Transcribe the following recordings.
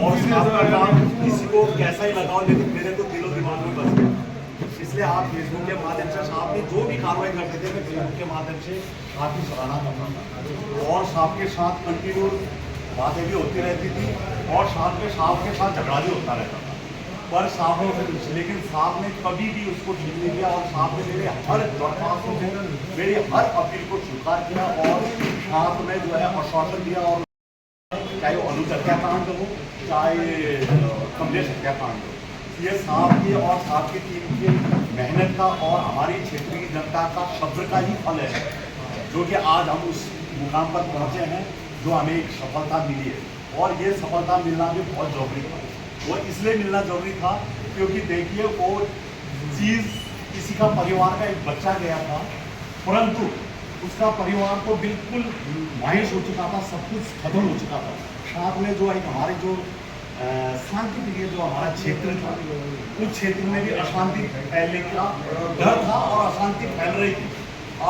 और आपका काम किसी को कैसा ही लगाओ, लेकिन मेरे तो दिलो दिमाग में बस गया। इसलिए आप फेसबुक के माध्यम से साहब ने जो भी कार्रवाई करते थे, मैं फेसबुक के माध्यम से आपकी सराहना करता था और साहब के साथ कंटिन्यू बातें भी होती रहती थी और साथ में साहब के साथ झगड़ा भी होता रहता था, पर साहब ने, लेकिन साहब ने कभी भी उसको ठीक नहीं किया और साहब ने मेरे हर दरख्वास्तों में मेरी हर अपील को स्वीकार किया और साथ में जो है आश्वासन दिया। और चाहे वो अनुज हत्याकांड हो, चाहे कमलेश हत्याकांड हो, ये साहब की और साहब की टीम की मेहनत का और हमारी क्षेत्रीय जनता का सब्र का ही फल है, जो कि आज हम उस मुकाम पर पहुंचे हैं, जो हमें एक सफलता मिली है। और ये सफलता मिलना भी बहुत जरूरी था। वो इसलिए मिलना जरूरी था क्योंकि देखिए, वो चीज़ किसी का परिवार का एक बच्चा गया था, परंतु उसका परिवार तो बिल्कुल मायूस हो चुका था, सब कुछ खत्म हो चुका था। साथ में जो एक हमारे जो शांति प्रिय जो हमारा क्षेत्र था, उस क्षेत्र में भी अशांति फैलने का डर था और अशांति फैल रही थी।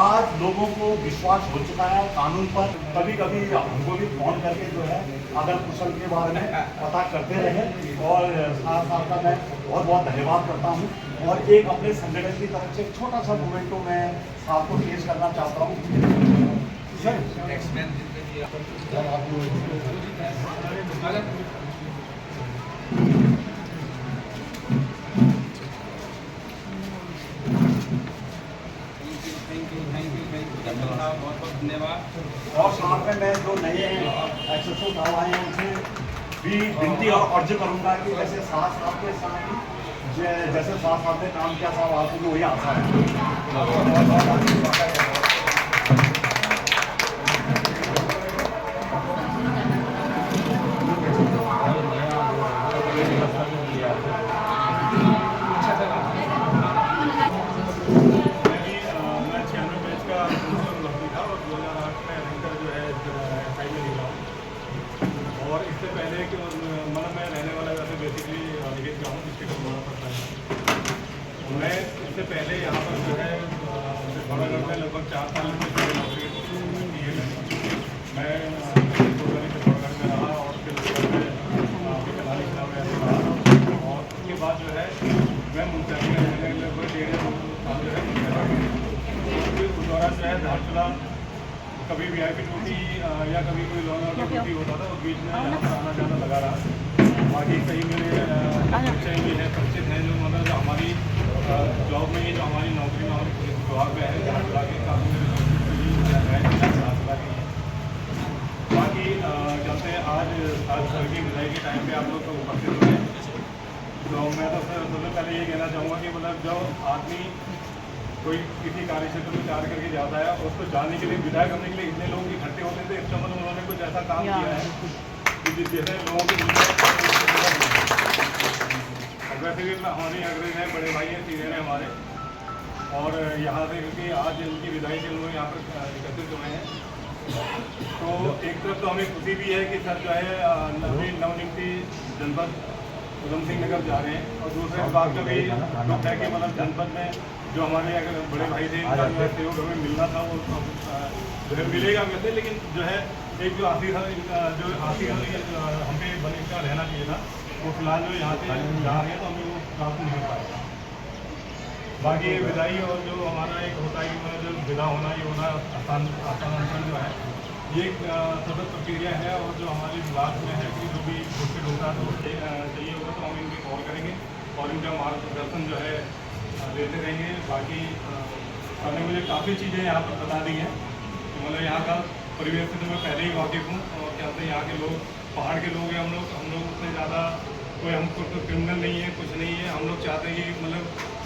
आज लोगों को विश्वास हो चुका है कानून पर। कभी कभी हमको भी फोन करके जो है अगर कुशल के बारे में पता करते रहे और साथ साथ का मैं बहुत बहुत धन्यवाद करता हूँ। और एक अपने संगठन की तरफ से छोटा सा मोमेंटो मैं आपको पेश करना चाहता हूँ। बहुत बहुत धन्यवाद। और साथ में मैं जो नए एसएसओ साहब आए हैं उनसे भी विनती और अर्ज करूंगा कि जैसे साथ साहब के साथ जैसे साथ साहब ने काम किया, साहब आपको वही आशा है। और इससे पहले कि मतलब मैं रहने वाला वैसे बेसिकली निगेत गाँव डिस्ट्रिक्ट में पड़ता है। मैं इससे पहले यहाँ पर जो है बड़ागढ़ में लगभग 4 साल से नौकरी की है। मैं बड़ागढ़ में रहा और फिर कलाली जिला में रहा और उसके बाद जो है मैं मुंतरी में रहने लगभग 1.5 साल जो है फिर उस दौरान जो है धारचूला कभी VIP ड्यूटी या कभी कोई लॉन्ग आउट ड्यूटी होता था, उस बीच में यहाँ पर आना जाना लगा रहा। बाकी कई मेरे परिचय भी है, परिचित हैं जो मतलब जो हमारी जॉब में ही जो हमारी नौकरी में हमारे पुलिस विभाग में है, धारचूला के काफ़ी मेरे धारचूला के हैं। बाकी जब से आज सर की विदाई के टाइम पे आप लोग उपस्थित हुए, तो मैं तो सबसे पहले ये कहना चाहूँगा कि मतलब जब आदमी कोई किसी कार्य क्षेत्र में कार्य करके जाता है और उसको जानने के लिए विदा करने के लिए इतने लोग इकट्ठे होते थे, इसका मतलब उन्होंने कुछ ऐसा काम किया है कि जैसे लोगों को वैसे भी हमारे अग्रज हैं, बड़े भाई हैं, सीनियर हैं हमारे, और यहाँ से क्योंकि आज उनकी विदाई के लोग यहाँ पर एकत्रित हुए हैं, तो एक तरफ तो हमें खुशी भी है कि सर जो है नवनियुक्त जनपद उधम सिंह नगर जा रहे हैं, और दूसरे बात का भी दुख है कि मतलब जनपद में जो हमारे अगर बड़े भाई थे इनका जो है सहयोग हमें मिलना था वो जो है मिलेगा वैसे, लेकिन जो है एक जो आखिर जो हम पे बने का रहना चाहिए था, वो फिलहाल जो यहाँ से जा रहे हैं तो हमें वो प्राप्त नहीं हो पाएगा। बाकी विदाई और जो हमारा एक होता है कि जो विदा होना ये होना हस्तांतरण जो है ये एक सतत प्रक्रिया है, और जो हमारे विभाग में है कि जो भी घोषित होता है तो चाहिए होगा तो हम इनकी कॉल करेंगे और इनका मार्गदर्शन जो है देते रहेंगे। बाकी हमने मुझे काफ़ी चीज़ें यहाँ पर बता दी हैं, मतलब यहाँ का परिवेश से तो मैं पहले ही वाकिफ़ हूँ, और क्या होते हैं यहाँ के लोग पहाड़ के लोग हैं, हम लोग उतने ज़्यादा कोई हमको तो क्रिमिनल नहीं है, कुछ नहीं है। हम लोग चाहते हैं कि मतलब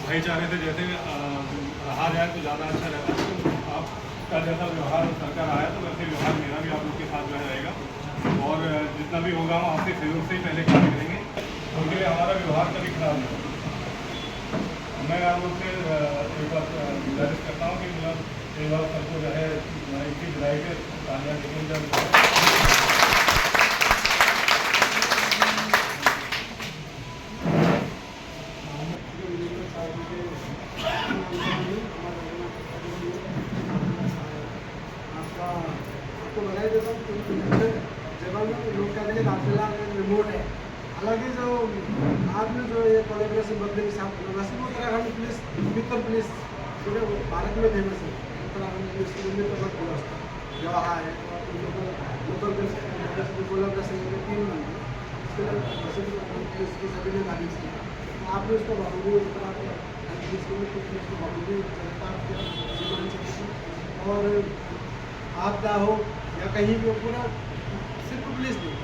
भाईचारे से जैसे रहा जाए तो ज़्यादा अच्छा रहता है। तो आपका जैसा व्यवहार सरकार आया तो वैसे व्यवहार मेरा भी आप लोग के साथ जो है रहेगा, और जितना भी होगा हम आपके सहयोग से ही पहले कार्य करेंगे, उनके लिए हमारा व्यवहार कभी खराब नहीं। मैं आप लोग से एक बार गुजारिश करता हूँ कि मतलब एक बार सबको जो है इसकी विदाई के कामयाब लेकिन जब धारचूला में रिमोट है। हालांकि जो आपने जो ये कोलेब्रेशन बदले के साथ होगा सिर्फ उत्तराखंड पुलिस, उत्तर पुलिस पूरे भारत में फेमस है। उत्तराखंड पुलिस में तो बहुत व्यवस्था जवाहर है लोकल पुलिस कोलेब्रेशन में 3 महीने इसके लिए पुलिस की सभी ने तारीफ की। आपने उसको बखूबी उत्तराखंड पुलिस को बखूबी जनता और आपदा हो या कहीं भी पूरा सिर्फ पुलिस नहीं,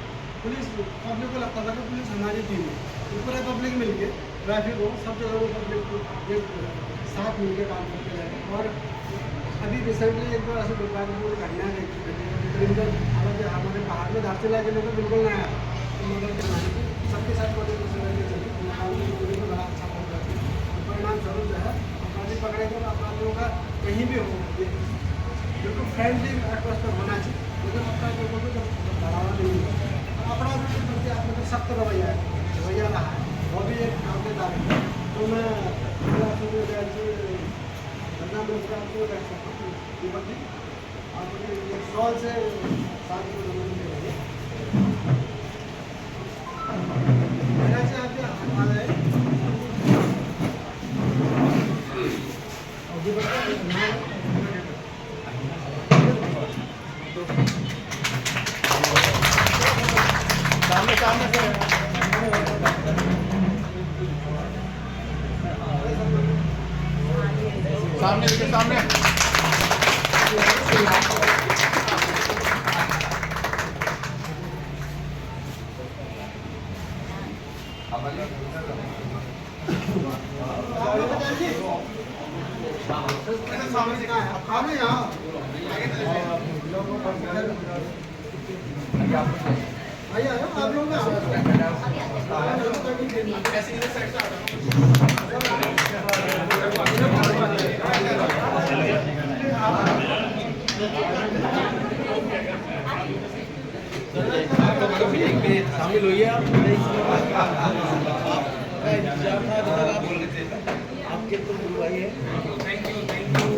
पुलिस पब्लिक को लगता था कि पुलिस हमारी टीम है, तो पूरा पब्लिक मिल के ट्रैफिक हो सब जगह वो पब्लिक को एक साथ मिल के काम करते रहे। और अभी रिसेंटली एक बार ऐसी दुर्भाग्यपूर्ण घटना देखी, हालांकि हमारे पहाड़ में धारचूला के लोग बिल्कुल नहीं आया, तो मदद करवाने की सबके साथ मदद चली को बड़ा अच्छा परिणाम स्वरूप जो है अपराधी पकड़े गए। अपराधियों का कहीं भी हो बिल्कुल फ्रेंडली एटमॉस्फेयर होना चाहिए, लेकिन अपराधियों को भी बढ़ावा नहीं है। अपराध के प्रति आपने तो सख्त रवैया रहा है, वो भी एक कामदार है। तो मैं आपके सवाल से साथ सामने आप लोग शामिल हुई है आप आपके तो भाई है। थैंक यू मैं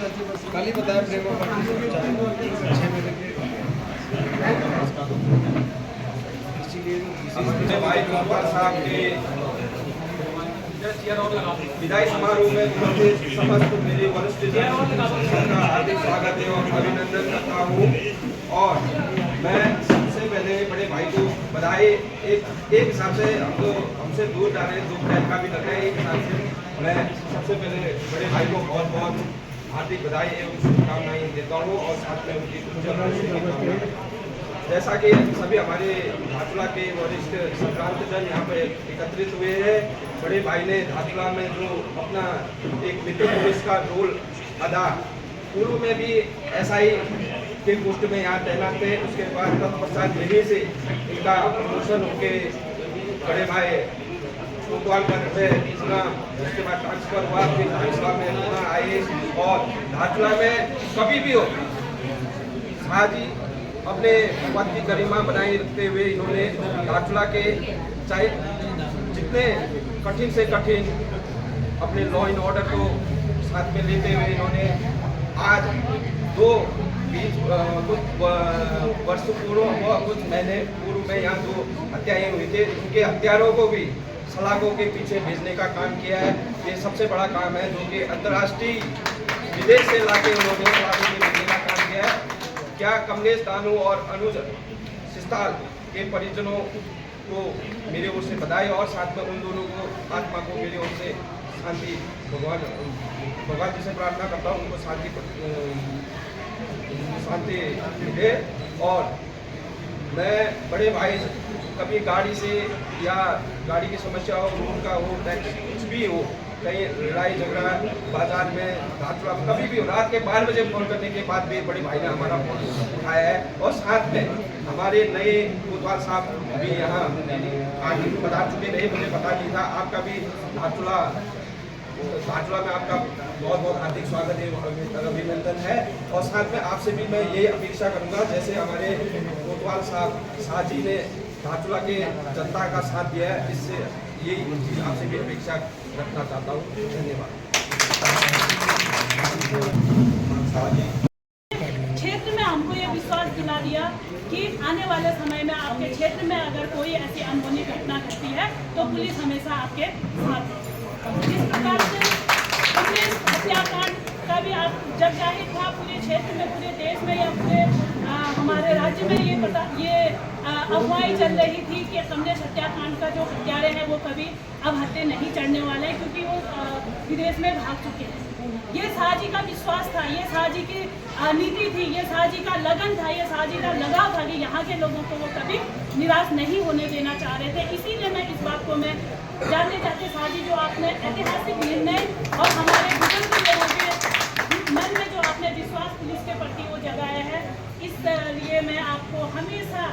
तो कल ही बताया प्रेम इसीलिए भाई गोपाल साहब के विदाई समारोह में समस्त मेरे वरिष्ठ का हार्दिक स्वागत एवं अभिनंदन करता हूँ। और मैं सबसे पहले बड़े भाई को बधाई एक हिसाब से हमसे दूर जा रहे हैं, दुख का भी लग रहा है। एक हिसाब से मैं सबसे पहले बड़े भाई को बहुत बहुत हार्दिक बधाई एवं शुभकामनाएं देता हूँ और साथ में उनकी शुभकामनाएं। जैसा कि सभी हमारे धारचूला के वरिष्ठ संक्रांत जन यहाँ पर एकत्रित हुए हैं, बड़े भाई ने धारचूला में जो अपना एक मित्र पुलिस का रोल अदा, पूर्व में भी ऐसा ही के पोस्ट में यहाँ तैनात थे। उसके बाद तत्पश्चात यहीं से इनका प्रमोशन होके बड़े भाई कोतवाल पर उसके बाद ट्रांसफर हुआ, फिर धारचूला में पुनः आए और धारचूला में कभी भी हो शाहजी अपने पद की गरिमा बनाए रखते हुए इन्होंने धारचूला के चाहे जितने कठिन से कठिन अपने लॉ एंड ऑर्डर को साथ में लेते हुए इन्होंने आज कुछ वर्ष पूर्व व कुछ महीने पूर्व में यहाँ जो हत्याएं हुई थी उनके हत्यारों को भी सलाखों के पीछे भेजने का काम किया है। ये सबसे बड़ा काम है जो कि अंतर्राष्ट्रीय विदेश से लाके उन्होंने सलाखों के भेजने का काम किया है। क्या कमलेश दानू और अनुज सिस्ताल के परिजनों को मेरे ओर से बधाई और साथ में उन दोनों को आत्मा को मेरे ओर से शांति भगवान जी से प्रार्थना करता हूँ उनको शांति मिले। और मैं बड़े भाई कभी गाड़ी से या गाड़ी की समस्या हो, रोड का हो, टैक्सी कुछ भी हो, कहीं लड़ाई झगड़ा बाजार में धारचूला कभी भी हो, रात के 12 बजे फोन करने के बाद भी बड़े भाई ने हमारा फोन उठाया है। और साथ में हमारे नए कोतवाल साहब भी यहाँ आगे पधार चुके रहे, मुझे पता नहीं था। आपका भी धारचूला धारचूला में आपका बहुत बहुत हार्दिक स्वागत है, अभिनंदन है। और साथ में आपसे भी मैं ये अपेक्षा करूंगा, जैसे हमारे कोतवाल शाह जी ने धारचूला के जनता का साथ दिया है, इससे यही चीज़ आपसे भी अपेक्षा रखना चाहता हूँ। धन्यवाद। क्षेत्र में हमको ये विश्वास दिला दिया कि आने वाले समय में आपके क्षेत्र में अगर कोई ऐसी अनहोनी घटना घटती है तो पुलिस हमेशा आपके साथ है। जिस प्रकार से पुलिस हत्याकांड का भी आप जब जाहिर था पूरे क्षेत्र में, पूरे देश में या पूरे हमारे राज्य में ये अफवाहें चल रही थी कि कमलेश हत्याकांड का जो हत्यारे हैं वो कभी अब हत्या नहीं चढ़ने वाले हैं क्योंकि वो विदेश में भाग चुके हैं। ये शाहजी का विश्वास था, ये शाहजी की नीति थी, ये शाहजी का लगन था, ये शाहजी का लगाव था कि यहाँ के लोगों को वो कभी निराश नहीं होने देना चाह रहे थे। इसीलिए मैं इस बात को मैं जानते चाहते शाहजी जो आपने ऐतिहासिक निर्णय और हमारे बुजुर्ग लोगों के मन में जो आपने विश्वास पुलिस के प्रति वो जगाया है, इस लिए मैं आपको हमेशा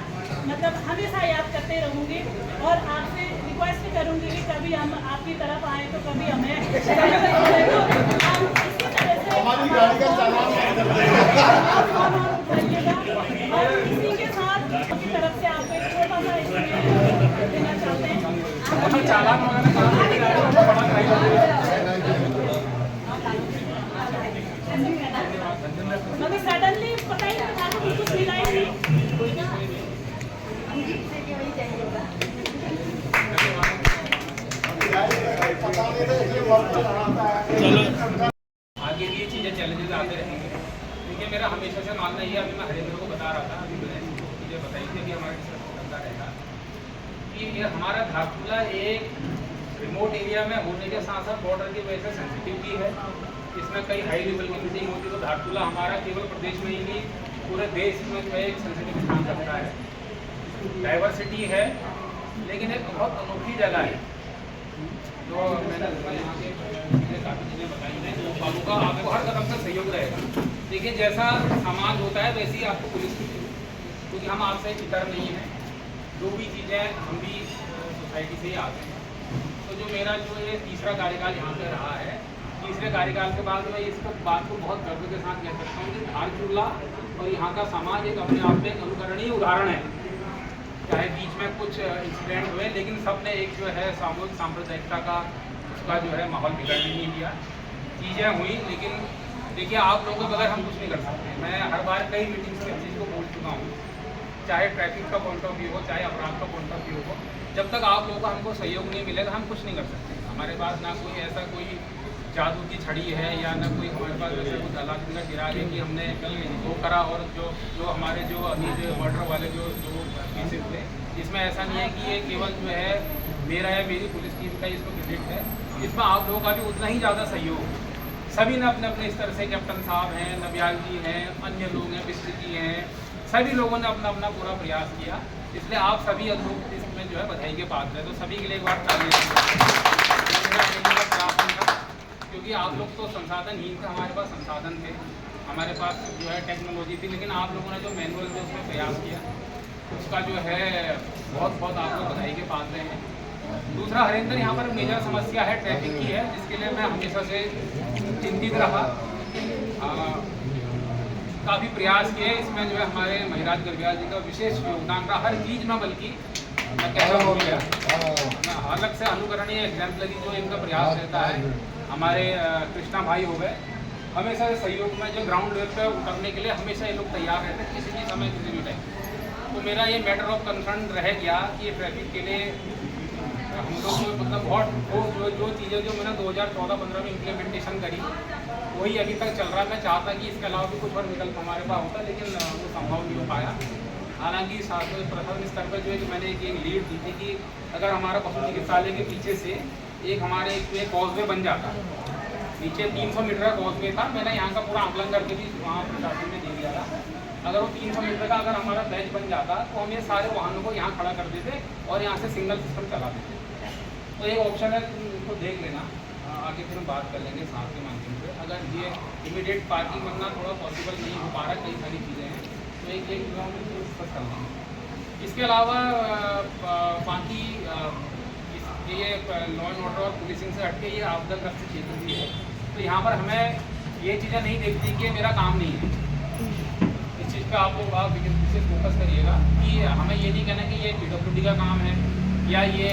हमेशा याद करते रहूँगी और आपसे रिक्वेस्ट करूँगी कि कभी हम आपकी तरफ आए तो कभी हमें इसी तरह से हमारी गाड़ी का चालान उठाइएगा। और इसी के साथ आपकी तरफ से आपको एक छोटा सा देना चाहते हैं। अभी सडनली पता ही नहीं था, कुछ मिला ही नहीं। आगे भी ये चीज़ें चैलेंजेस आते रहेंगे, क्योंकि मेरा हमेशा से मानना ये, अभी मैं हरेंद्र को बता रहा था, अभी मैंने चीज़ें बताई थी, अभी हमारे डिस्कस चलता रहेगा कि ये हमारा धारचूला एक रिमोट एरिया में होने के साथ साथ बॉर्डर की वजह से सेंसिटिव भी है। इसमें कई हाई लेवल की मीटिंग होती है, तो धारचूला हमारा केवल प्रदेश में ही नहीं पूरे देश में जो है एक सेंसिटिव स्थान रखता है। डाइवर्सिटी है लेकिन एक बहुत अनोखी जगह है। जो मैंने यहाँ के काफ़ी चीज़ें बताई हैं, तो बाबू का आपको हर कदम से सहयोग रहेगा। देखिए जैसा समाज होता है वैसे ही आपको पुलिस की, क्योंकि हम आपसे डर नहीं है, जो भी चीज़ें हम भी सोसाइटी से ही आते हैं। तो जो मेरा जो ये तीसरा कार्यकाल यहाँ पे रहा है, तीसरे कार्यकाल के बाद मैं इसको बात को बहुत गर्व के साथ कह सकता हूँ कि धारचूला और यहाँ का समाज एक अपने आप में एक अनुकरणीय उदाहरण है। चाहे बीच में कुछ इंसिडेंट हुए, लेकिन सबने एक जो है सामूहिक सांप्रदायिकता का उसका जो है माहौल बिगड़ने नहीं दिया। चीज़ें हुई, लेकिन देखिए आप लोगों के बगैर हम कुछ नहीं कर सकते। मैं हर बार कई मीटिंग्स में चीज़ को बोल चुका हूँ, चाहे ट्रैफिक का पॉइंट ऑफ व्यू हो, चाहे अपराध का पॉइंट ऑफ व्यू हो, जब तक आप लोगों का हमको सहयोग नहीं मिलेगा हम कुछ नहीं कर सकते। हमारे पास ना कोई ऐसा कोई जादू की छड़ी है या ना कोई हमारे पास ऐसा कोई दलाली का गिरा है कि हमने वो करा। और जो हमारे जो अभी जो मर्डर वाले जो केसेस थे, इसमें ऐसा नहीं है कि ये केवल जो है मेरा या मेरी पुलिस टीम का इसको क्रेडिट है, इसमें आप लोगों का भी उतना ही ज़्यादा सहयोग। सभी ने अपने अपने स्तर से, कैप्टन साहब हैं, नबियाल जी हैं, अन्य लोग हैं, बिस्त्री जी हैं, सभी लोगों ने अपना अपना पूरा प्रयास किया। इसलिए आप सभी लोग इसमें जो है बधाई के पात्र हैं। तो सभी के लिए एक बार तालियां, क्योंकि आप लोग तो संसाधनहीन थे, हमारे पास संसाधन थे, हमारे पास जो है टेक्नोलॉजी थी, लेकिन आप लोगों ने जो मैनुअल जो उसमें प्रयास किया उसका जो है बहुत बहुत आपको बधाई के पात्र हैं। दूसरा, हरेंद्र यहाँ पर मेजर समस्या है ट्रैफिक की है, जिसके लिए मैं हमेशा से चिंतित रहा, काफ़ी प्रयास किए। इसमें जो है हमारे महिराज गर्ब्याल जी का विशेष योगदान रहा हर चीज़ में, बल्कि मैं कह रहा हूँ अलग से अनुकरणीय एग्जाम्पलरी जो इनका प्रयास रहता है। हमारे कृष्णा भाई हो गए, हमेशा सहयोग में जो ग्राउंड लेवल पर उतरने के लिए हमेशा ये लोग तैयार रहते हैं, किसी भी समय किसी भी टाइम। तो मेरा ये मैटर ऑफ कंसर्न रह गया कि ये ट्रैफिक के लिए हम लोग मतलब बहुत जो चीज़ें जो मैंने 2014-15 में इम्प्लीमेंटेशन करी वही अभी तक चल रहा है। मैं चाहता कि इसके अलावा भी कुछ और विकल्प हमारे पास होता, लेकिन वो संभव नहीं हो पाया। हालांकि प्रशासन स्तर पर जो है कि मैंने एक लीड दी थी कि अगर हमारा पशु चिकित्सालय के पीछे से एक हमारे एक कॉजवे बन जाता, नीचे 300 मीटर का कॉजवे था, मैंने यहाँ का पूरा आंकलन करके भी वहाँ प्रशासन में दे दिया था। अगर वो 300 मीटर का अगर हमारा बैच बन जाता तो हम ये सारे वाहनों को यहाँ खड़ा कर देते और यहाँ से सिंगल सिस्टम चला देते। तो एक ऑप्शन है, उनको देख लेना, आगे फिर हम बात कर लेंगे साथ के माध्यम से। अगर ये इमीडिएट पार्किंग बनना थोड़ा पॉसिबल नहीं हो पा रहा, कई सारी चीज़ें हैं, तो एक डिस्कस कर लेंगे। इसके अलावा बाकी कि ये लॉ एंड ऑर्डर और पुलिसिंग से हटके ये आपदाग्रस्त क्षेत्र भी है। तो यहाँ पर हमें ये चीज़ें नहीं देखती कि मेरा काम नहीं है। इस चीज़ पे आप लोग आप विशेष फोकस करिएगा कि हमें ये नहीं कहना कि ये PWD का काम है या ये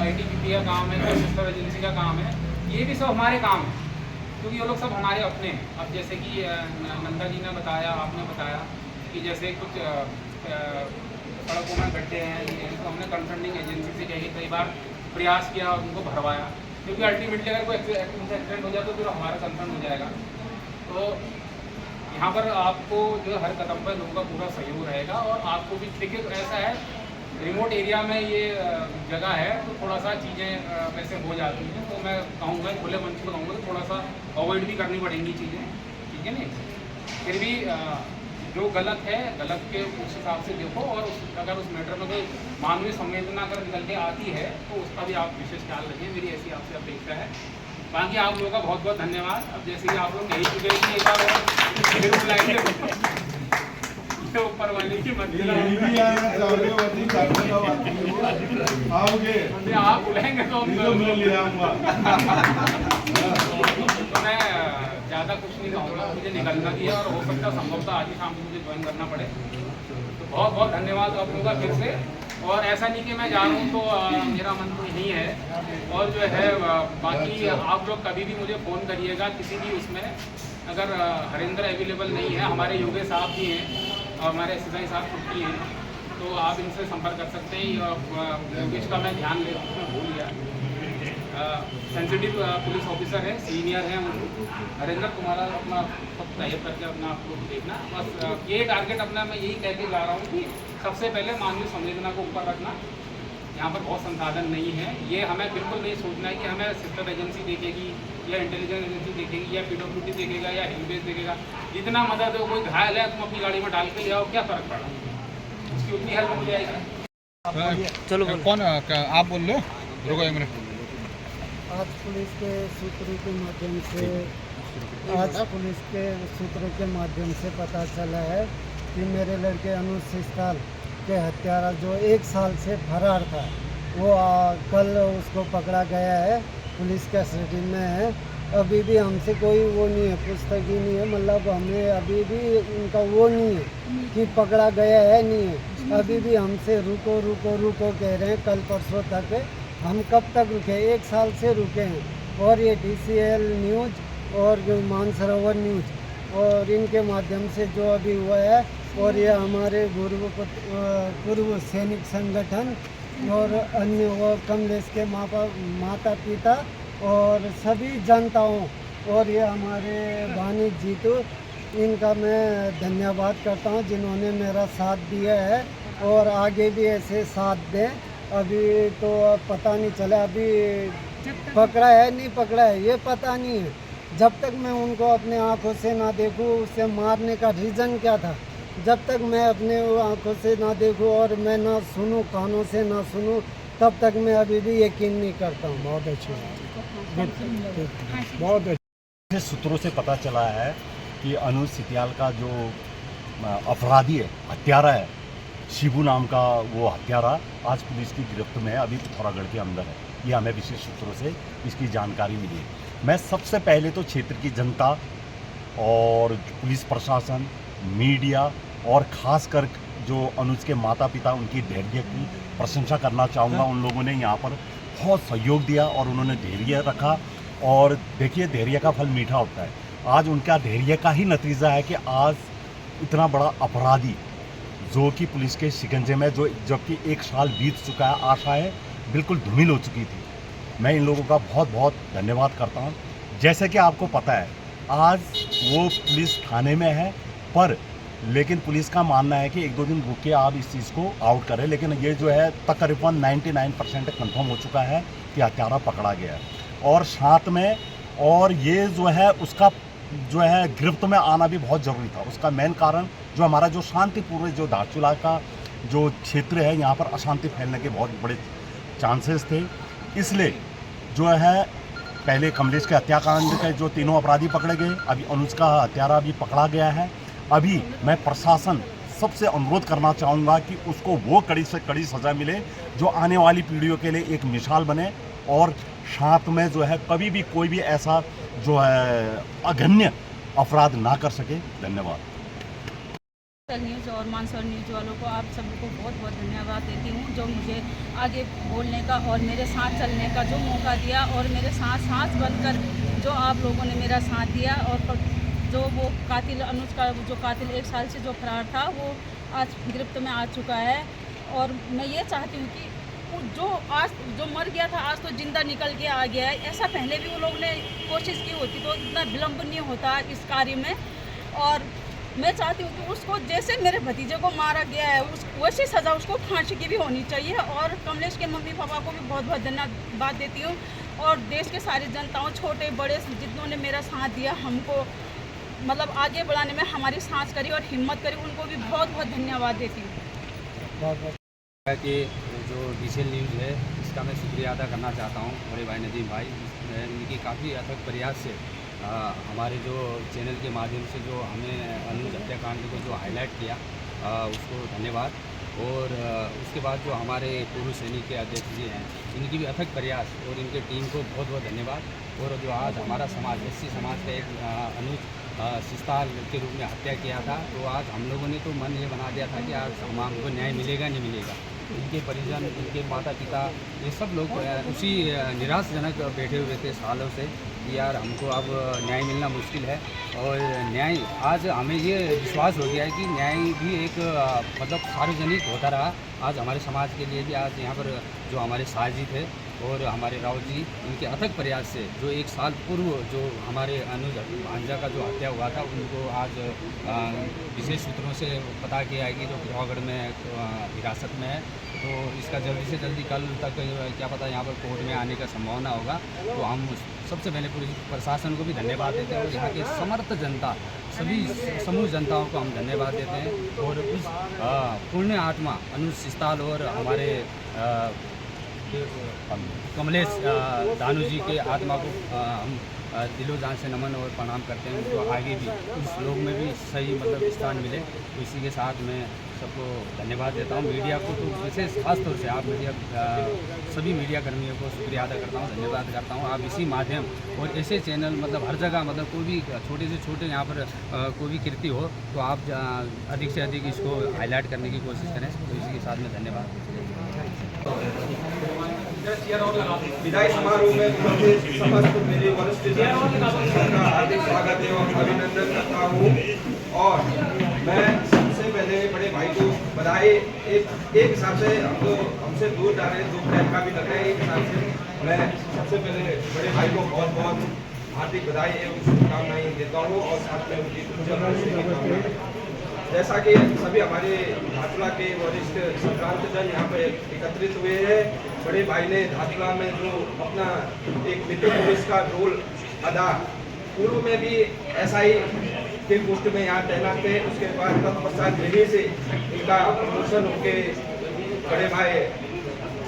ITBP का काम है, कोई सिस्टर एजेंसी का काम है। ये भी सब हमारे काम है, क्योंकि ये लोग सब हमारे अपने हैं। अब जैसे कि नंदा जी ने बताया, आपने बताया कि जैसे कुछ सड़कों में गड्ढे हैं, तो हमने कंसर्निंग एजेंसी से कई बार प्रयास किया और उनको भरवाया, क्योंकि अल्टीमेटली अगर कोई एक्सीडेंट हो जाए तो फिर हमारा कंसर्न हो जाएगा। तो यहाँ पर आपको जो है हर कदम पर लोगों का पूरा सहयोग रहेगा। और आपको भी देखिए ऐसा है, रिमोट एरिया में ये जगह है तो थोड़ा सा चीज़ें वैसे हो जाती हैं। तो मैं कहूँगा, खुले मंच पर कहूँगा कि थोड़ा सा अवॉइड भी करनी पड़ेंगी चीज़ें, ठीक है नहीं। फिर भी जो गलत है, गलत के उस हिसाब से देखो, और अगर उस मैटर में कोई मानवीय संवेदना अगर निकल के आती है तो उसका भी आप विशेष ख्याल रखिए, मेरी ऐसी आपसे अपेक्षा है। बाकी आप लोगों का बहुत बहुत धन्यवाद। अब जैसे कि आप लोग कह चुके हैं कि एक बार फिर बुलाएंगे ऊपर वाले की मत आओगे आप बुलाएंगे तो ले आऊँगा। तो मैं ज़्यादा कुछ नहीं कहूँगा, मुझे निकलना भी है और हो सकता है संभवतः आज ही शाम को मुझे ज्वाइन करना पड़े। तो बहुत बहुत धन्यवाद आप लोगों का फिर से। और ऐसा नहीं कि मैं जा रहा हूँ तो मेरा मन तो यही है। और जो है बाकी आप लोग कभी भी मुझे फ़ोन करिएगा किसी भी उसमें, अगर हरिंदर अवेलेबल नहीं है, हमारे योगेश साहब भी हैं और हमारे SSI साहब छुट्टी हैं, तो आप इनसे संपर्क कर सकते हैं। योगेश का मैं ध्यान ले भूल गया, सेंसिटिव पुलिस ऑफिसर है, सीनियर है मुझे। हरिंदर तुम्हारा अपना सब टाइप करके अपना आप लोग देखना। बस ये टारगेट अपना मैं यही कह के जा रहा हूँ कि सबसे पहले मानवीय संवेदना को ऊपर रखना। यहाँ पर बहुत संसाधन नहीं है, ये हमें बिल्कुल नहीं सोचना है कि हमें सिस्टर एजेंसी देखेगी या इंटेलिजेंस एजेंसी देखेगी या PWD देखेगा या हेल्पेज देखेगा। जितना मदद है, कोई घायल है तुम अपनी गाड़ी में डाल के ले आओ, क्या फ़र्क पड़ा, उसकी उतनी हेल्प मिल जाएगी। चलो कौन आप बोल लो, रुको एक मिनट। आज पुलिस के सूत्रों के माध्यम से पता चला है कि मेरे लड़के अनुज सिस्ताल के हत्यारा जो 1 साल से फरार था, वो कल उसको पकड़ा गया है, पुलिस कस्टडी में है। अभी भी हमसे कोई वो नहीं है, पुस्तक ही नहीं है, मतलब हमें अभी भी उनका वो नहीं है कि पकड़ा गया है, नहीं है। अभी भी हमसे रुको रुको रुको कह रहे हैं, कल परसों तक। हम कब तक रुके, 1 साल से रुके हैं। और ये DCL न्यूज़ और मानसरोवर न्यूज़ और इनके माध्यम से जो अभी हुआ है, और ये हमारे पूर्व सैनिक संगठन और अन्य वो कमलेश के माता पिता और सभी जनताओं और ये हमारे भानी जीतू, इनका मैं धन्यवाद करता हूँ जिन्होंने मेरा साथ दिया है और आगे भी ऐसे साथ दें। अभी तो पता नहीं चला अभी पकड़ा है नहीं पकड़ा है, ये पता नहीं है। जब तक मैं उनको अपने आँखों से ना देखूँ, उसे मारने का रीज़न क्या था, जब तक मैं अपने आँखों से ना देखूँ और मैं ना सुनूँ, कानों से ना सुनूँ, तब तक मैं अभी भी यकीन नहीं करता हूँ। बहुत अच्छी बहुत अच्छे सूत्रों से पता चला है कि अनुज सितियाल का जो अपराधी है, हत्यारा है, शिबू नाम का वो हत्यारा आज पुलिस की गिरफ्त में है, अभी पिथौरागढ़ के अंदर है। ये हमें विशेष सूत्रों से इसकी जानकारी मिली है। मैं सबसे पहले तो क्षेत्र की जनता और पुलिस प्रशासन, मीडिया और ख़ासकर जो अनुज के माता पिता, उनकी धैर्य की प्रशंसा करना चाहूँगा। उन लोगों ने यहाँ पर बहुत सहयोग दिया और उन्होंने धैर्य रखा। और देखिए, धैर्य का फल मीठा होता है। आज उनका धैर्य का ही नतीजा है कि आज इतना बड़ा अपराधी जो कि पुलिस के शिकंजे में, जबकि 1 साल बीत चुका है, आशाएं बिल्कुल धूमिल हो चुकी थी। मैं इन लोगों का बहुत बहुत धन्यवाद करता हूं। जैसे कि आपको पता है, आज वो पुलिस थाने में है, लेकिन पुलिस का मानना है कि 1-2 दिन रुक के आप इस चीज़ को आउट करें। लेकिन ये जो है तकरीबन 99% कंफर्म हो चुका है कि हत्यारा पकड़ा गया है। और साथ में और ये जो है उसका जो है गिरफ्त में आना भी बहुत ज़रूरी था। उसका मेन कारण जो हमारा जो शांतिपूर्ण जो धारचूला का जो क्षेत्र है, यहाँ पर अशांति फैलने के बहुत बड़े चांसेस थे। इसलिए जो है पहले कमलेश के हत्याकांड के जो 3 अपराधी पकड़े गए, अभी अनुज का हत्यारा भी पकड़ा गया है। अभी मैं प्रशासन सबसे अनुरोध करना चाहूँगा कि उसको वो कड़ी से कड़ी सज़ा मिले जो आने वाली पीढ़ियों के लिए एक मिसाल बने और साथ में जो है कभी भी कोई भी ऐसा जो है अघन्य अपराध ना कर सके। धन्यवाद। न्यूज़ और मानसर न्यूज़ वालों को आप सभी को बहुत बहुत धन्यवाद देती हूँ, जो मुझे आगे बोलने का और मेरे साथ चलने का जो मौका दिया, और मेरे साथ सांस बनकर जो आप लोगों ने मेरा साथ दिया। और जो वो कातिल अनुज का जो कातिल 1 साल से जो फरार था, वो आज गिरफ्त में आ चुका है। और मैं ये चाहती हूँ कि जो आज जो मर गया था, आज तो जिंदा निकल के आ गया है। ऐसा पहले भी वो लोग ने कोशिश की होती तो इतना विलम्ब नहीं होता इस कार्य में। और मैं चाहती हूँ कि उसको जैसे मेरे भतीजे को मारा गया है, उस वैसी सज़ा उसको फांसी की भी होनी चाहिए। और कमलेश के मम्मी पापा को भी बहुत बहुत धन्यवाद देती हूँ, और देश के सारी जनताओं, छोटे बड़े, जितनों ने मेरा साथ दिया, हमको मतलब आगे बढ़ाने में हमारी सांस करी और हिम्मत करी, उनको भी बहुत बहुत धन्यवाद देती हूँ। कि जो डिजिटल न्यूज़ है, इसका मैं शुक्रिया अदा करना चाहता हूँ बड़े भाई नदीम भाई। इनकी काफ़ी अथक प्रयास से हमारे जो चैनल के माध्यम से जो हमें अनुज हत्याकांड को जो हाईलाइट किया, उसको धन्यवाद। और उसके बाद जो हमारे पूर्व सैनिक के अध्यक्ष जी हैं, इनकी भी अथक प्रयास और इनके टीम को बहुत बहुत धन्यवाद। और जो आज हमारा समाज, एससी समाज का एक अनुज सिस्ताल के रूप में हत्या किया था, तो आज हम लोगों ने तो मन ये बना दिया था कि आज हमको न्याय मिलेगा नहीं मिलेगा। इनके परिजन, इनके माता पिता, ये सब लोग उसी निराशजनक बैठे हुए थे सालों से कि यार हमको अब न्याय मिलना मुश्किल है। और न्याय आज हमें ये विश्वास हो गया है कि न्याय भी एक मतलब सार्वजनिक होता रहा। आज हमारे समाज के लिए भी आज यहाँ पर जो हमारे साजी थे और हमारे राव जी, इनके अथक प्रयास से जो 1 साल पूर्व जो हमारे अनुज भांजा का जो हत्या हुआ था, उनको आज विशेष सूत्रों से पता किया है कि जो पिथौरागढ़ में हिरासत में है, तो इसका जल्दी से जल्दी कल तक क्या पता यहाँ पर कोर्ट में आने का संभावना होगा। तो हम सबसे पहले पुलिस प्रशासन को भी धन्यवाद देते हैं और यहाँ के समर्थ जनता, सभी समूह जनताओं को हम धन्यवाद देते हैं। और उस पुण्य आत्मा अनुज सिस्ताल और हमारे कमलेश दानू जी के आत्मा को हम दिलो जान से नमन और प्रणाम करते हैं। उनको आगे भी उस लोग में भी सही मतलब स्थान मिले। तो इसी के साथ मैं सबको धन्यवाद देता हूँ। मीडिया को तो विशेष खास तौर से आप मीडिया सभी मीडिया कर्मियों को शुक्रिया अदा करता हूँ, धन्यवाद करता हूँ। आप इसी माध्यम और ऐसे चैनल मतलब हर जगह मतलब कोई भी छोटे से छोटे यहाँ पर कोई भी कृति हो तो आप अधिक से अधिक इसको हाईलाइट करने की कोशिश करें। तो इसी के साथ में धन्यवाद। विदाई समारोह में उपस्थित समस्त मेरे वरिष्ठ जन का हार्दिक स्वागत एवं अभिनंदन करता हूँ। और मैं सबसे पहले बड़े भाई को बधाई, एक हिसाब से हमसे दूर जा रहे 2 टाइम का भी लग रहा है, एक हिसाब से मैं सबसे पहले बड़े भाई को बहुत बहुत हार्दिक बधाई एवं शुभकामनाएं देता हूँ और साथ में उनकी शुभकामनाएं। जैसा कि सभी हमारे धातुला के वरिष्ठ संक्रांत जन यहाँ पर एकत्रित हुए हैं, बड़े भाई ने धातुला में जो अपना एक मित्र पुलिस का रोल अदा, पूर्व में भी ऐसा ही के पोस्ट में यहाँ तैनात थे। उसके बाद तत्पश्चात दिल्ली से इनका प्रमोशन होकर बड़े भाई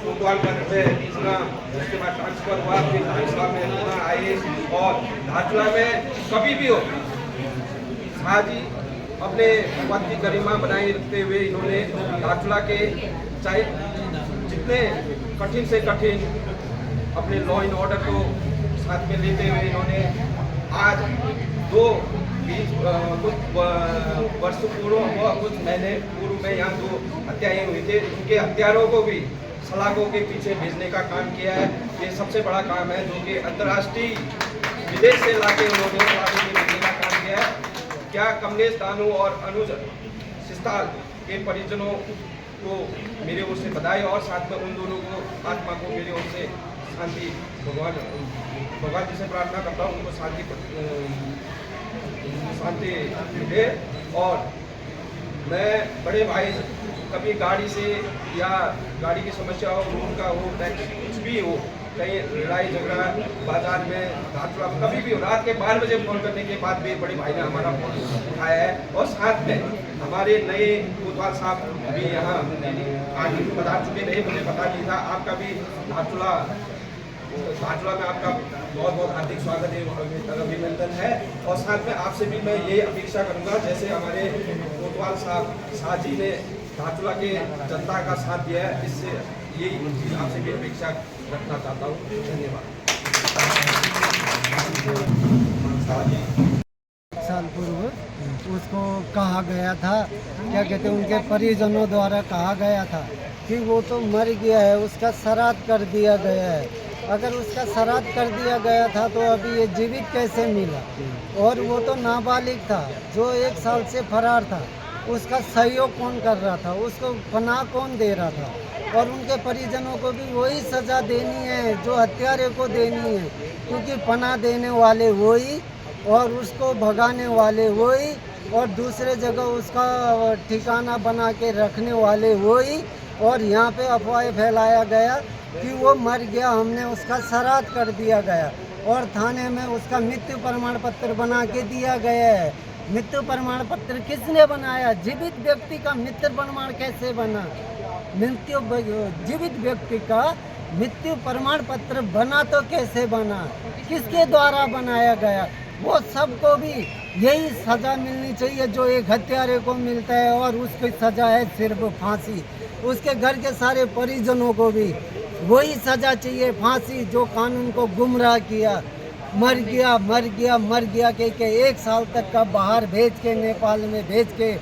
कोतवाल का पुनः उसके बाद ट्रांसफर हुआ, फिर धातुला में पुनः आए और धातुला में कभी भी हो शाहजी अपने पद की गरिमा बनाए रखते हुए इन्होंने धातुला के चाहे जितने कठिन से कठिन अपने लॉ एंड ऑर्डर को साथ में लेते हुए इन्होंने आज कुछ वर्ष पूर्व व कुछ महीने पूर्व में यहाँ 2 हत्याएं हुई थी, उनके हत्यारों को भी सलाखों के पीछे भेजने का काम किया है। ये सबसे बड़ा काम है जो कि अंतर्राष्ट्रीय विदेश से लाके उन्होंने सलाखों के भेजने का काम किया है। क्या कमलेश दानू और अनुज सिस्ताल के परिजनों को मेरे ओर से बधाई और साथ में उन दोनों को आत्मा को मेरे ओर से शांति, भगवान जी से प्रार्थना करता हूँ उनको शांति मिले। और मैं बड़े भाई कभी गाड़ी से या गाड़ी की समस्या हो, रोड का हो, टैक्सी कुछ भी हो, कहीं लड़ाई झगड़ा बाजार में धातुला कभी भी हो, रात के 12 बजे फोन करने के बाद भी बड़े भाई ने हमारा फोन उठाया है। और साथ में हमारे नए कोतवाल साहब भी यहाँ आगे बता चुके नहीं, मुझे पता नहीं था। आपका भी धातुला में आपका बहुत बहुत हार्दिक स्वागत है, अभिनंदन है। और साथ में आपसे भी मैं ये अपेक्षा करूँगा, जैसे हमारे कोतवाल साहब साहजी ने धातुला के जनता का साथ दिया है, इससे यही आपसे भी अपेक्षा रखना चाहता हूँ। धन्यवाद। साल पूर्व उसको कहा गया था, क्या कहते हैं, उनके परिजनों द्वारा कहा गया था कि वो तो मर गया है, उसका श्राद्ध कर दिया गया है। अगर उसका श्राद्ध कर दिया गया था तो अभी ये जीवित कैसे मिला? और वो तो नाबालिग था, जो 1 साल से फरार था। उसका सहयोग कौन कर रहा था? उसको पनाह कौन दे रहा था? और उनके परिजनों को भी वही सज़ा देनी है जो हत्यारे को देनी है, क्योंकि पनाह देने वाले वही और उसको भगाने वाले वही और दूसरे जगह उसका ठिकाना बना के रखने वाले वही। और यहाँ पे अफवाह फैलाया गया कि वो मर गया, हमने उसका श्राद्ध कर दिया गया और थाने में उसका मृत्यु प्रमाण पत्र बना के दिया गया है। मृत्यु प्रमाण पत्र किसने बनाया? जीवित व्यक्ति का मृत्यु प्रमाण कैसे बना? जीवित व्यक्ति का मृत्यु प्रमाण पत्र बना तो कैसे बना? किसके द्वारा बनाया गया? वो सबको भी यही सज़ा मिलनी चाहिए जो एक हत्यारे को मिलता है, और उसकी सज़ा है सिर्फ फांसी। उसके घर के सारे परिजनों को भी वही सज़ा चाहिए, फांसी, जो कानून को गुमराह किया। मर गया मर गया मर गया के 1 साल तक का बाहर भेज के, नेपाल में भेज के,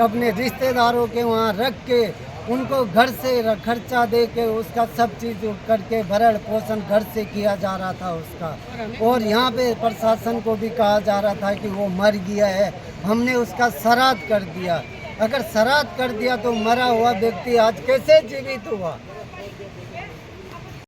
अपने रिश्तेदारों के वहाँ रख के, उनको घर से खर्चा दे के उसका सब चीज़ करके भरण पोषण घर से किया जा रहा था उसका। और यहाँ पे प्रशासन को भी कहा जा रहा था कि वो मर गया है, हमने उसका श्राद्ध कर दिया। अगर श्राद्ध कर दिया तो मरा हुआ व्यक्ति आज कैसे जीवित हुआ?